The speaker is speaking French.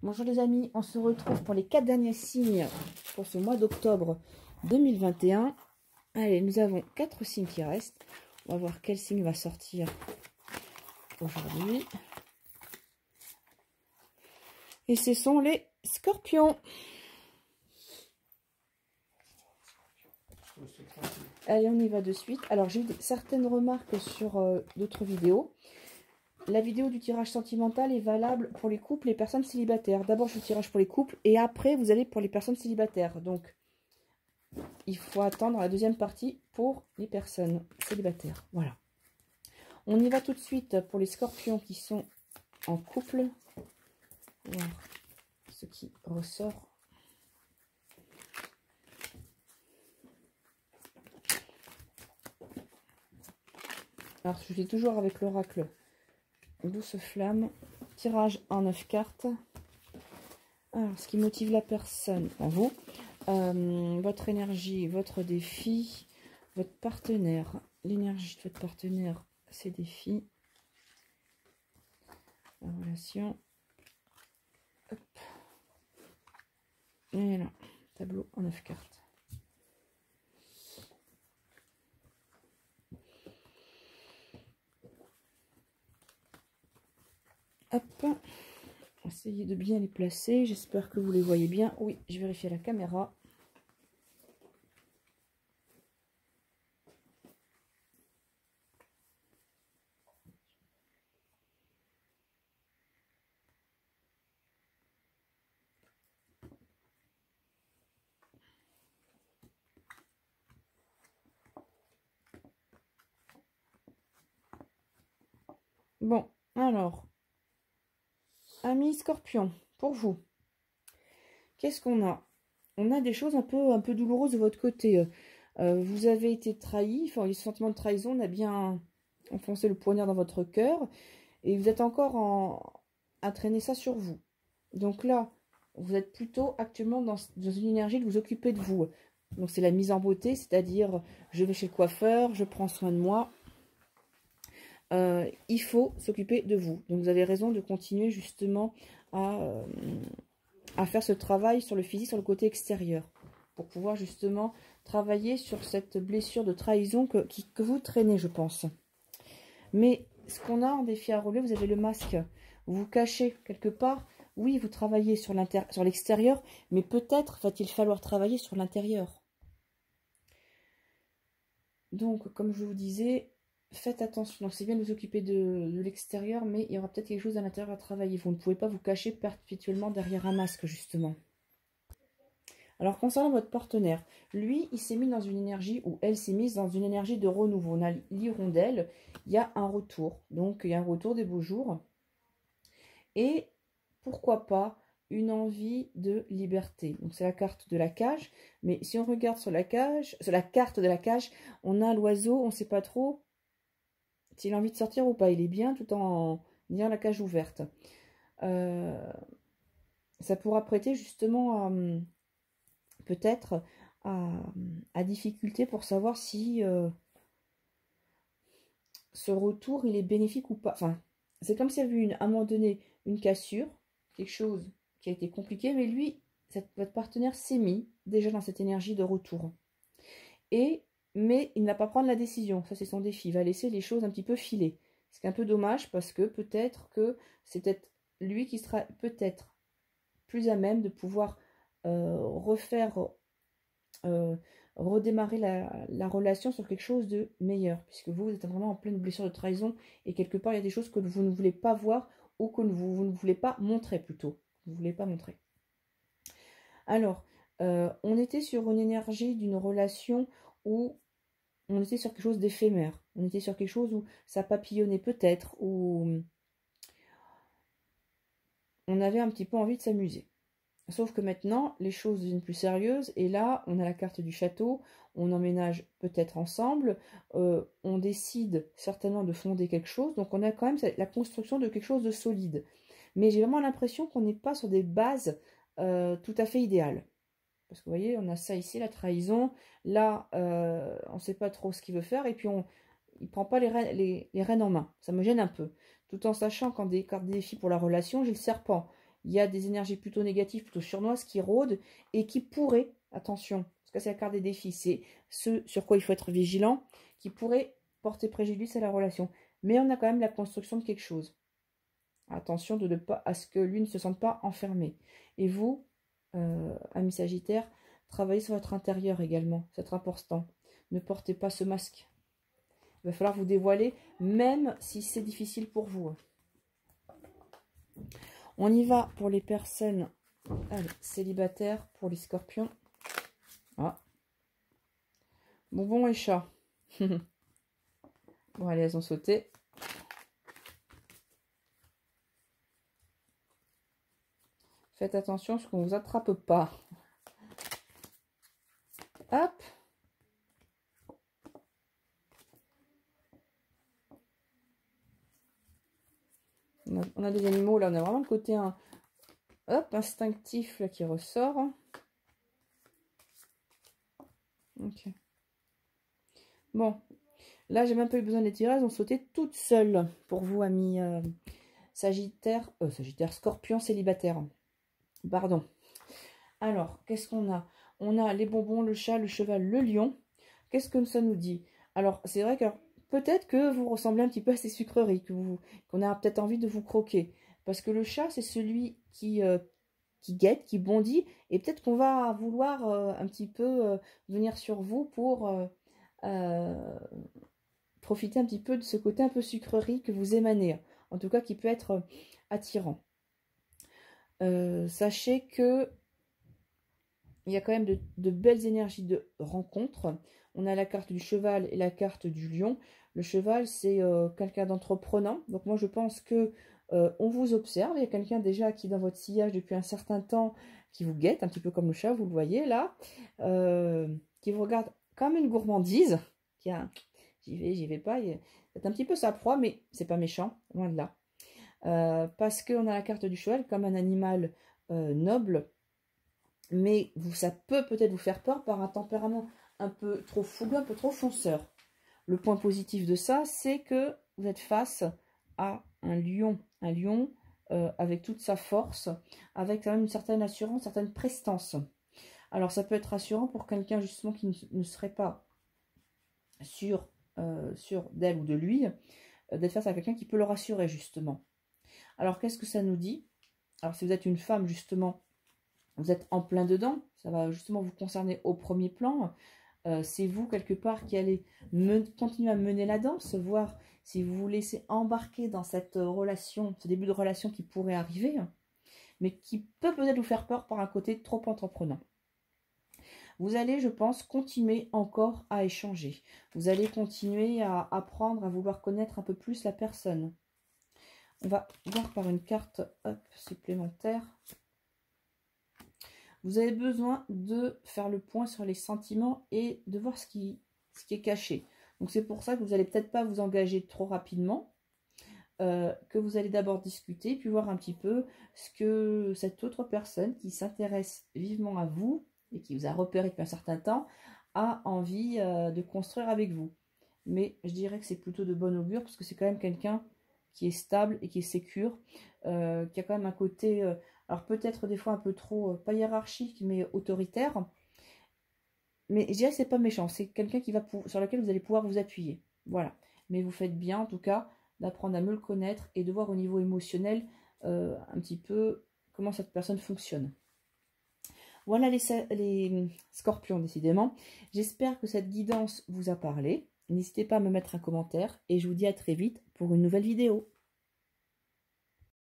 Bonjour les amis, on se retrouve pour les 4 derniers signes pour ce mois d'octobre 2021. Allez, nous avons 4 signes qui restent. On va voir quel signe va sortir aujourd'hui. Et ce sont les scorpions. Allez, on y va de suite. Alors, j'ai eu certaines remarques sur d'autres vidéos. La vidéo du tirage sentimental est valable pour les couples et les personnes célibataires. D'abord, je fais le tirage pour les couples et après, vous allez pour les personnes célibataires. Donc, il faut attendre la deuxième partie pour les personnes célibataires. Voilà. On y va tout de suite pour les scorpions qui sont en couple. Voir ce qui ressort. Alors, je suis toujours avec l'oracle Douce Flamme. Tirage en 9 cartes. Alors, ce qui motive la personne, en vous, votre énergie, votre défi, votre partenaire, l'énergie de votre partenaire, ses défis, la relation. Hop. Et là, tableau en 9 cartes. Hop, essayez de bien les placer. J'espère que vous les voyez bien. Oui, je vérifie la caméra. Bon, alors, amis scorpions, pour vous, qu'est-ce qu'on a? On a des choses un peu douloureuses de votre côté. Vous avez été trahi, enfin, le sentiment de trahison a bien enfoncé le poignard dans votre cœur et vous êtes encore à traîner ça sur vous. Donc là, vous êtes plutôt actuellement dans une énergie de vous occuper de vous. Donc c'est la mise en beauté, c'est-à-dire je vais chez le coiffeur, je prends soin de moi. Il faut s'occuper de vous. Donc vous avez raison de continuer justement à faire ce travail sur le physique, sur le côté extérieur, pour pouvoir justement travailler sur cette blessure de trahison que vous traînez, je pense. Mais ce qu'on a en défi à relever, vous avez le masque. Vous vous cachez quelque part. Oui, vous travaillez sur l'extérieur, mais peut-être va-t-il falloir travailler sur l'intérieur. Donc, comme je vous disais, faites attention. C'est bien de vous occuper de l'extérieur, mais il y aura peut-être quelque chose à l'intérieur à travailler. Vous ne pouvez pas vous cacher perpétuellement derrière un masque, justement. Alors, concernant votre partenaire, lui, il s'est mis dans une énergie, ou elle s'est mise dans une énergie de renouveau. On a l'hirondelle, il y a un retour. Donc, il y a un retour des beaux jours. Et, pourquoi pas, une envie de liberté. Donc, c'est la carte de la cage. Mais si on regarde sur la cage, sur la carte de la cage, on a l'oiseau, on ne sait pas trop s'il a envie de sortir ou pas. Il est bien tout en ayant la cage ouverte. Ça pourra prêter justement peut-être à difficulté pour savoir si ce retour il est bénéfique ou pas. Enfin, c'est comme s'il y avait eu à un moment donné une cassure, quelque chose qui a été compliqué, mais lui, votre partenaire s'est mis déjà dans cette énergie de retour. Mais il n'a pas prendre la décision, ça c'est son défi, il va laisser les choses un petit peu filer. C'est un peu dommage parce que peut-être que c'est peut-être lui qui sera peut-être plus à même de pouvoir redémarrer la relation sur quelque chose de meilleur, puisque vous êtes vraiment en pleine blessure de trahison et quelque part il y a des choses que vous ne voulez pas voir ou que vous ne voulez pas montrer plutôt. Vous ne voulez pas montrer. Alors, on était sur une énergie d'une relation où on était sur quelque chose d'éphémère. On était sur quelque chose où ça papillonnait peut-être, où on avait un petit peu envie de s'amuser. Sauf que maintenant, les choses deviennent plus sérieuses. Et là, on a la carte du château. On emménage peut-être ensemble. On décide certainement de fonder quelque chose. Donc, on a quand même la construction de quelque chose de solide. Mais j'ai vraiment l'impression qu'on n'est pas sur des bases tout à fait idéales. Parce que vous voyez, on a ça ici, la trahison. Là, on ne sait pas trop ce qu'il veut faire. Et puis, il ne prend pas les rênes en main. Ça me gêne un peu. Tout en sachant qu'en des cartes défis pour la relation, j'ai le serpent. il y a des énergies plutôt négatives, plutôt surnoises qui rôdent et qui pourraient, attention, parce que c'est la carte des défis, c'est ce sur quoi il faut être vigilant, qui pourrait porter préjudice à la relation. Mais on a quand même la construction de quelque chose. Attention de ne pas à ce que lui ne se sente pas enfermé. Et vous, ami Sagittaire, travaillez sur votre intérieur également. C'est important. Ne portez pas ce masque. Il va falloir vous dévoiler, même si c'est difficile pour vous. On y va pour les personnes célibataires, pour les scorpions. Ah. Bonbon et chat. Bon, allez, elles ont sauté. Faites attention à ce qu'on ne vous attrape pas. Hop. On a des animaux, là, on a vraiment le côté instinctif là, qui ressort. Ok. Bon, là, j'ai même pas eu besoin des tirages, elles ont sauté toutes seules pour vous, amis Sagittaire, Scorpion célibataire. Pardon. Alors, qu'est-ce qu'on a? On a les bonbons, le chat, le cheval, le lion. Qu'est-ce que ça nous dit? Alors, c'est vrai que peut-être que vous ressemblez un petit peu à ces sucreries, qu'on a peut-être envie de vous croquer. Parce que le chat, c'est celui qui guette, qui bondit. Et peut-être qu'on va vouloir un petit peu venir sur vous pour profiter un petit peu de ce côté un peu sucrerie que vous émanez. En tout cas, qui peut être attirant. Sachez que il y a quand même de belles énergies de rencontre. On a la carte du cheval et la carte du lion. Le cheval, c'est quelqu'un d'entreprenant. Donc moi, je pense que on vous observe. Il y a quelqu'un déjà qui est dans votre sillage depuis un certain temps, qui vous guette, un petit peu comme le chat, vous le voyez là, qui vous regarde comme une gourmandise. J'y vais pas. C'est un petit peu sa proie, mais c'est pas méchant, loin de là. Parce qu'on a la carte du cheval comme un animal noble, mais ça peut peut-être vous faire peur par un tempérament un peu trop fougueux, un peu trop fonceur. Le point positif de ça, c'est que vous êtes face à un lion avec toute sa force, avec quand même une certaine assurance, une certaine prestance. Alors ça peut être rassurant pour quelqu'un justement qui ne serait pas sûr d'elle ou de lui, d'être face à quelqu'un qui peut le rassurer justement. Alors, qu'est-ce que ça nous dit? Alors, si vous êtes une femme, justement, vous êtes en plein dedans. Ça va justement vous concerner au premier plan. C'est vous, quelque part, qui allez continuer à mener la danse, voir si vous vous laissez embarquer dans cette relation, ce début de relation qui pourrait arriver, mais qui peut peut-être vous faire peur par un côté trop entreprenant. Vous allez, je pense, continuer encore à échanger. Vous allez continuer à apprendre, à vouloir connaître un peu plus la personne. On va voir par une carte supplémentaire. Vous avez besoin de faire le point sur les sentiments et de voir ce qui est caché. Donc c'est pour ça que vous n'allez peut-être pas vous engager trop rapidement, que vous allez d'abord discuter, puis voir un petit peu ce que cette autre personne qui s'intéresse vivement à vous et qui vous a repéré depuis un certain temps a envie de construire avec vous. Mais je dirais que c'est plutôt de bon augure parce que c'est quand même quelqu'un qui est stable et qui est sécure, qui a quand même un côté, alors peut-être des fois un peu trop, pas hiérarchique, mais autoritaire. Mais je dirais que c'est pas méchant, c'est quelqu'un sur lequel vous allez pouvoir vous appuyer. Voilà. Mais vous faites bien, en tout cas, d'apprendre à mieux le connaître et de voir au niveau émotionnel un petit peu comment cette personne fonctionne. Voilà les scorpions, décidément. J'espère que cette guidance vous a parlé. N'hésitez pas à me mettre un commentaire et je vous dis à très vite pour une nouvelle vidéo.